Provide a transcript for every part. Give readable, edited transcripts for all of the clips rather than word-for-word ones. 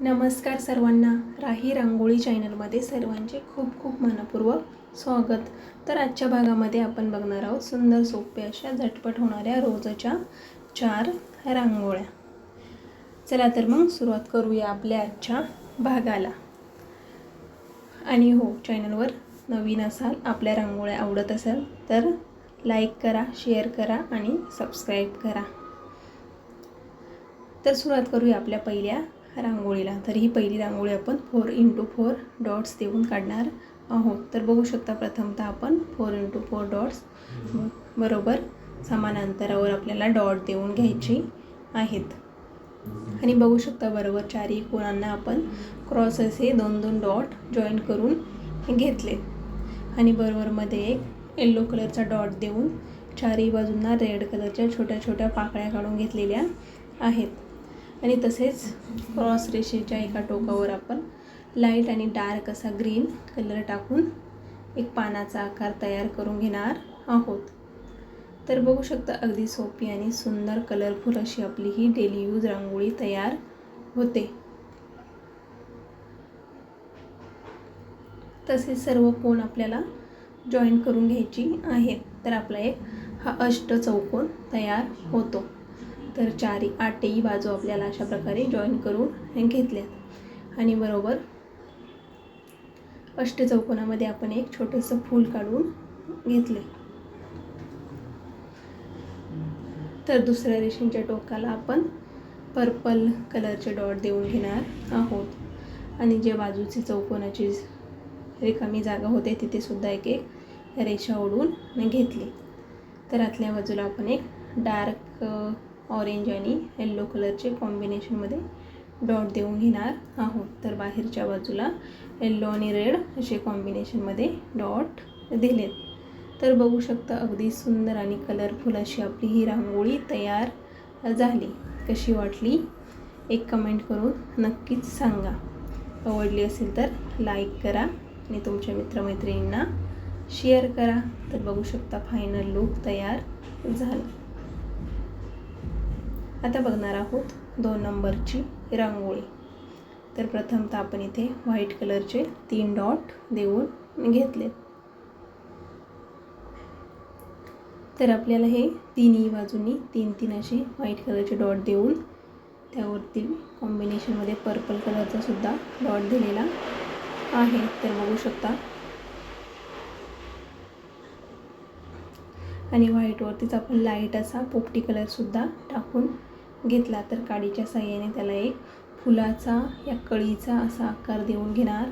नमस्कार सर्वांना, राही रांगोळी चॅनलमध्ये सर्वांचे खूप खूप मनपूर्वक स्वागत. तर आजच्या भागामध्ये आपण बघणार आहोत सुंदर सोप्या अशा झटपट होणाऱ्या रोजच्या 4 रांगोळ्या. चला तर मग सुरुवात करूया आपल्या आजच्या भागाला. आणि हो, चॅनलवर नवीन असाल, आपल्या रांगोळ्या आवडत असेल तर लाईक करा, शेअर करा आणि सबस्क्राईब करा. तर सुरुवात करूया आपल्या पहिल्या रांगोळीला. तर ही पहिली रांगोळी आपण 4x4 डॉट्स देऊन काढणार आहोत. तर बघू शकता, प्रथमतः आपण 4x4 डॉट्स बरोबर समान अंतरावर आपल्याला डॉट देऊन घ्यायची आहेत. आणि बघू शकता, बरोबर चारही कोणांना आपण क्रॉस असे 2-2 डॉट जॉईन करून घेतले. आणि बरोबर मध्ये एक येलो कलरचा डॉट देऊन चारही बाजूंना रेड कलरच्या छोट्या छोट्या पाकळ्या काढून घेतलेल्या आहेत. आणि तसेच क्रॉस रेषेच्या एका टोकावर आपण लाईट आणि डार्क असा ग्रीन कलर टाकून एक पानाचा आकार तयार करून घेणार आहोत. तर बघू शकता, अगदी सोपी आणि सुंदर कलरफुल अशी आपली ही डेली यूज रांगोळी तयार होते. तसेच सर्व कोण आपल्याला जॉईन करून घ्यायची आहेत. तर आपला एक हा अष्टचौकोन तयार होतो. तर आठही बाजू आपल्याला अशा प्रकारे जॉईन करून घेतल्यात. आणि बरोबर अष्टचौकोनामध्ये आपण एक छोटंसं फूल काढून घेतले. तर दुसऱ्या रेषेच्या टोकाला आपण पर्पल कलरचे डॉट देऊन घेणार आहोत. आणि जे बाजूची चौकोनाची रिकामी जागा होते तिथे सुद्धा एक एक रेषा ओढून घेतली. तर आतल्या बाजूला आपण एक डार्क ऑरेंज आणि येलो कलरचे कॉम्बिनेशनमध्ये डॉट देऊन घेणार आहोत. तर बाहेरच्या बाजूला येलो आणि रेड असे कॉम्बिनेशनमध्ये डॉट दिलेत. तर बघू शकता, अगदी सुंदर आणि कलरफुल अशी आपली ही रांगोळी तयार झाली. कशी वाटली एक कमेंट करून नक्कीच सांगा. आवडली असेल तर लाईक करा आणि तुमच्या मित्रमैत्रिणींना शेअर करा. तर बघू शकता, फायनल लुक तयार झाला. आता बघणार आहोत 2 नंबरची रांगोळी. तर प्रथमतः आपण इथे व्हाईट कलरचे 3 डॉट देऊन घेतले. तर आपल्याला हे तिन्ही बाजूंनी 3-3 असे व्हाईट कलरचे डॉट देऊन त्यावरती कॉम्बिनेशनमध्ये पर्पल कलरचा सुद्धा डॉट दिलेला आहे. तर बघू शकता, आणि व्हाईटवरतीच आपण लाईट असा पोपटी कलरसुद्धा टाकून घेतला. तर काडीच्या साहाय्याने त्याला एक फुलाचा या कळीचा असा आकार देऊन घेणार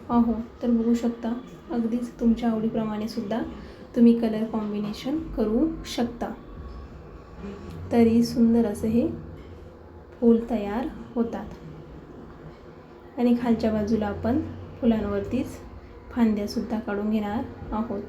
आहोत. तर बघू शकता, अगदीच तुमच्या आवडीप्रमाणे सुद्धा तुम्ही कलर कॉम्बिनेशन करू शकता. तरी सुंदर असं हे फूल तयार होतात. आणि खालच्या बाजूला आपण फुलांवरतीच फांद्यासुद्धा काढून घेणार आहोत.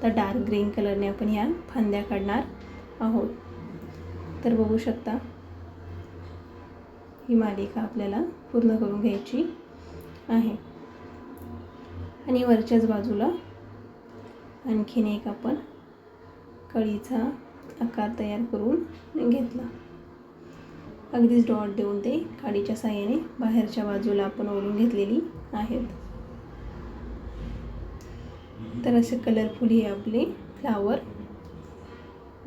तर डार्क ग्रीन कलरने आपण ह्या फांद्या काढणार आहोत. तर बघू शकता, ही मालिका आपल्याला पूर्ण करून घ्यायची आहे. आणि वरच्याच बाजूला आणखीन एक आपण कळीचा आकार तयार करून घेतला. अगदीच डॉट देऊन ते काडीच्या साहाय्याने बाहेरच्या बाजूला आपण ओढून घेतलेली आहेत. तर असे कलरफुल हे आपले फ्लावर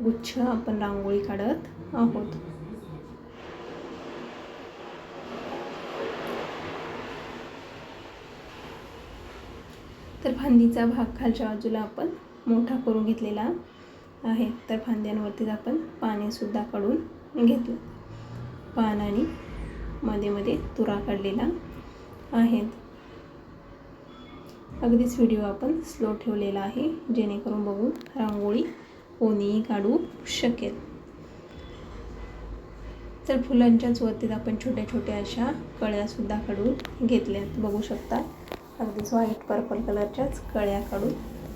गुच्छ आपण रांगोळी काढत आहोत. तर फांदीचा भाग खालच्या बाजूला आपण मोठा करून घेतलेला आहे. तर फांद्यांवरतीच आपण पानेसुद्धा काढून घेतलं. पान आणि मध्ये मध्ये तुरा काढलेला आहेत. अगदीच व्हिडिओ आपण स्लो ठेवलेला आहे, जेणेकरून बघून रांगोळी कोणीही काढू शकेल. तर फुलांच्याच वरतीच आपण छोट्या छोट्या अशा कळ्यासुद्धा काढून घेतल्यात. बघू शकता, अगदीच व्हाईट पर्पल कलरच्याच कळ्या काढून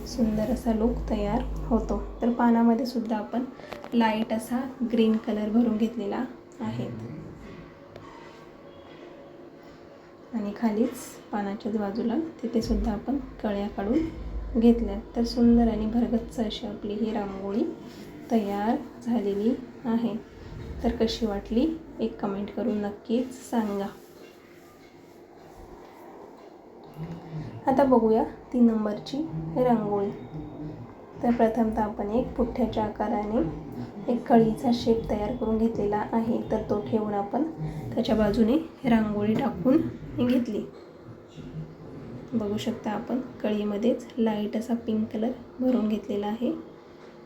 सुंदर असा लुक तयार होतो. तर पानामध्ये सुद्धा आपण लाईट असा ग्रीन कलर भरून घेतलेला आहे. आणि खालीच पानाच्याच बाजूला तिथे सुद्धा आपण कळ्या काढून घेतल्या. तर सुंदर आणि भरगच्च अशी आपली ही रांगोळी तयार झालेली आहे. तर कशी वाटली एक कमेंट करून नक्कीच सांगा. आता बघूया 3 नंबरची रांगोळी. तर प्रथमतः आपण एक पुठ्ठ्याच्या आकाराने एक कळीचा शेप तयार करून घेतलेला आहे. तर तो ठेवून आपण त्याच्या बाजूने रांगोळी टाकून घेतली. बघू शकता आपण कळीमध्येच लाईट असा पिंक कलर भरून घेतलेला आहे.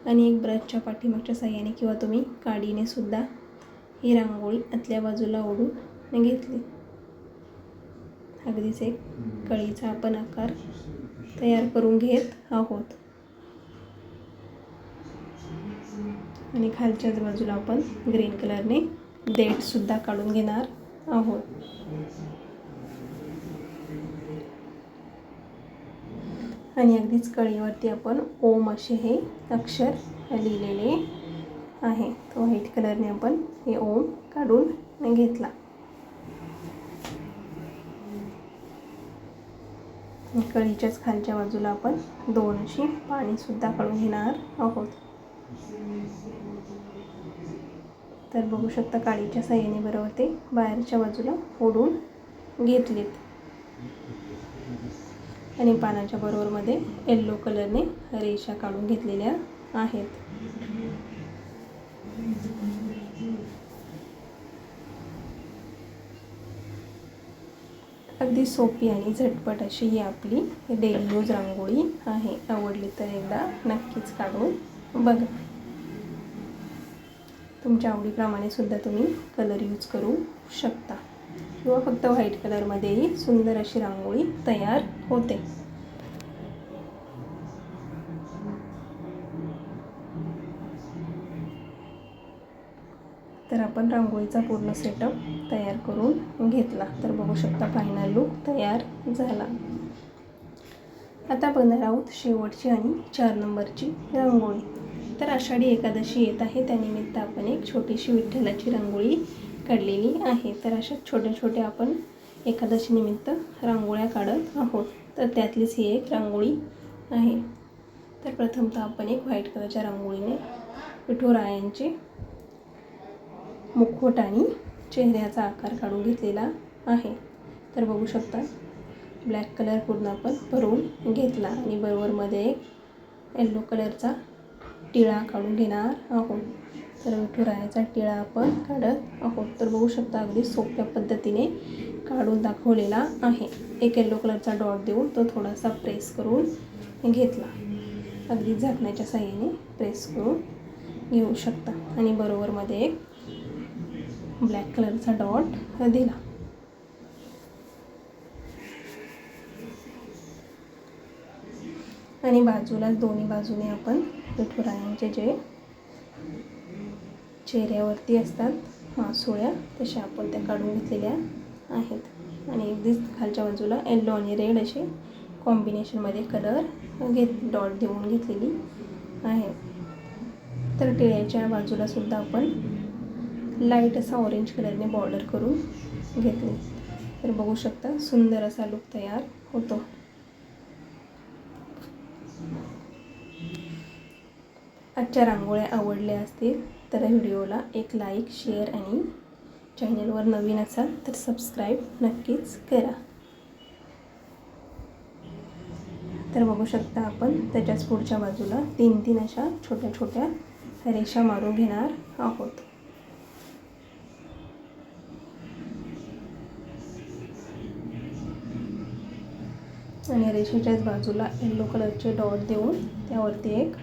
आणि एक ब्रशच्या पाठीमागच्या साह्याने किंवा तुम्ही काडीने सुद्धा ही रांगोळी आतल्या बाजूला ओढून घेतली. अगदीच एक कळीचा आपण आकार तयार करून घेत आहोत. आणि खालच्याच बाजूला आपण ग्रीन कलरने देठसुद्धा काढून घेणार आहोत. आणि अगदीच कळीवरती आपण ओम असे हे अक्षर लिहिलेले आहे. तो व्हाईट कलरने आपण हे ओम काढून घेतला. कळीच्याच खालच्या बाजूला आपण 2 अशी पाणीसुद्धा काढून घेणार आहोत. तर बघू शकता काडीच्या साह्याने बरोबर ते बाहेरच्या बाजूला ओढून घेतलेत. आणि पानाच्या बरोबरमध्ये येलो कलरने रेषा काढून घेतलेल्या आहेत. अगदी सोपी आणि झटपट अशी ही आपली डेली यूज रांगोळी आहे. आवडली तर एकदा नक्कीच काढून बघा. तुमच्या आवडीप्रमाणे सुद्धा तुम्ही कलर यूज करू शकता किंवा फक्त व्हाईट कलरमध्येही सुंदर अशी रांगोळी तयार होते. तर आपण रांगोळीचा पूर्ण सेटअप तयार करून घेतला. तर बघू शकता फायनल लुक तयार झाला. आता बघणार आहोत शेवटची आणि 4 नंबरची रांगोळी. तर आषाढी एकादशी येत आहे, त्यानिमित्त आपण एक छोटीशी विठ्ठलाची रांगोळी काढलेली आहे. तर अशा छोट्या छोट्या आपण एकादशी निमित्त रांगोळ्या काढत आहोत. तर त्यातलीच ही एक रांगोळी आहे. तर प्रथमतः आपण एक व्हाईट कलरच्या रांगोळीने विठुरायांचे मुखवट आणि चेहऱ्याचा आकार काढून घेतलेला आहे. तर बघू शकता ब्लॅक कलर पूर्ण आपण भरून घेतला आणि बरोबरमध्ये एक येलो कलरचा टिळा काढून घेणार आहोत. तर विठुरायाचा टिळा आपण काढत आहोत. तर बघू शकता अगदी सोप्या पद्धतीने काढून दाखवलेला आहे. एक येलो कलरचा डॉट देऊन तो थोडासा प्रेस करून घेतला. अगदी झाकण्याच्या साहाय्याने प्रेस करून घेऊ शकता. आणि बरोबरमध्ये एक ब्लॅक कलरचा डॉट दिला. आणि बाजूलाच दोन्ही बाजूने आपण विठुरायांचे जे चेहऱ्यावरती असतात मासोळ्या तशा आपण त्या काढून घेतलेल्या आहेत. आणि अगदी खालच्या बाजूला येलो आणि रेड असे कॉम्बिनेशनमध्ये कलर डॉट देऊन घेतलेली आहे. तर टिळ्याच्या बाजूला सुद्धा आपण लाईट असा ऑरेंज कलरने बॉर्डर करून घेतली. तर बघू शकता सुंदर असा लुक तयार होतो. आजच्या रांगोळ्या आवडल्या असतील तर व्हिडिओला एक लाईक, शेअर आणि चॅनलवर नवीन असाल तर सबस्क्राईब नक्कीच करा. तर बघू शकता आपण त्याच्याच पुढच्या बाजूला 3 अशा छोट्या छोट्या रेषा मारून घेणार आहोत. आणि रेषेच्याच बाजूला येलो कलरचे डॉट देऊन त्यावरती एक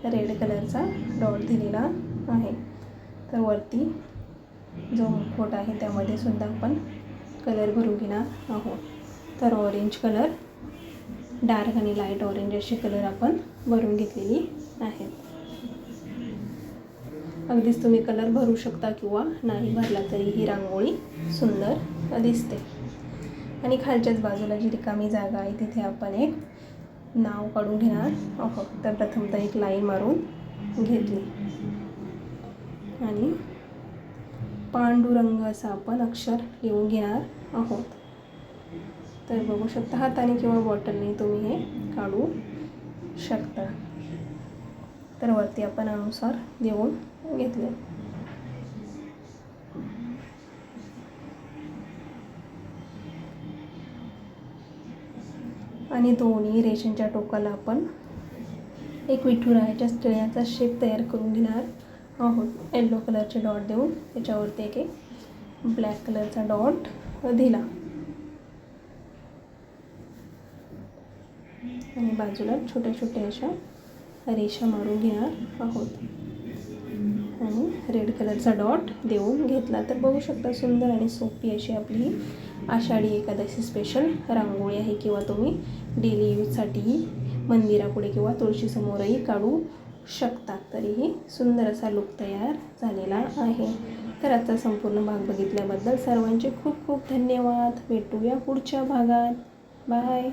रेड कलरचा डॉट दिलेला आहे. तर वरती जो मुखवट आहे त्यामध्ये सुद्धा आपण कलर भरून घेणार आहोत. तर ऑरेंज कलर, डार्क आणि लाईट ऑरेंज असे कलर आपण भरून घेतलेली आहेत. अगदीच तुम्ही कलर भरू शकता किंवा नाही भरला तरी ही रांगोळी सुंदर दिसते. आणि खालच्याच बाजूला जी रिकामी जागा आहे तिथे आपण एक नाव काढून घेणार आहोत. तर प्रथमतः एक लाईन मारून घेतली आणि पांडुरंग असं आपण अक्षर लिहून घेणार आहोत. तर बघू शकता हाताने किंवा बॉटलने तुम्ही हे काढू शकता. तर वरती आपण अनुसार देऊन घेतले. आणि दोन्ही रेषांच्या टोकाला आपण एक विठुरायाच्या टिळ्याचा शेप तयार करून घेणार आहोत. येलो कलरचे डॉट देऊन त्याच्यावरती एक ब्लॅक कलरचा डॉट दिला आणि बाजूला छोट्या छोट्या अशा रेषा मारून घेणार आहोत आणि रेड कलरचा डॉट देऊन घेतला. तर बघू शकता सुंदर आणि सोपी अशी आपली आषाढी एकादशी स्पेशल रांगोळी आहे, किंवा तुम्ही डेली यूजसाठीही मंदिरापुढे किंवा तुळशीसमोरही काढू शकता. तरीही सुंदर असा लुक तयार झालेला आहे. तर आता संपूर्ण भाग बघितल्याबद्दल सर्वांचे खूप खूप धन्यवाद. भेटूया पुढच्या भागात. बाय.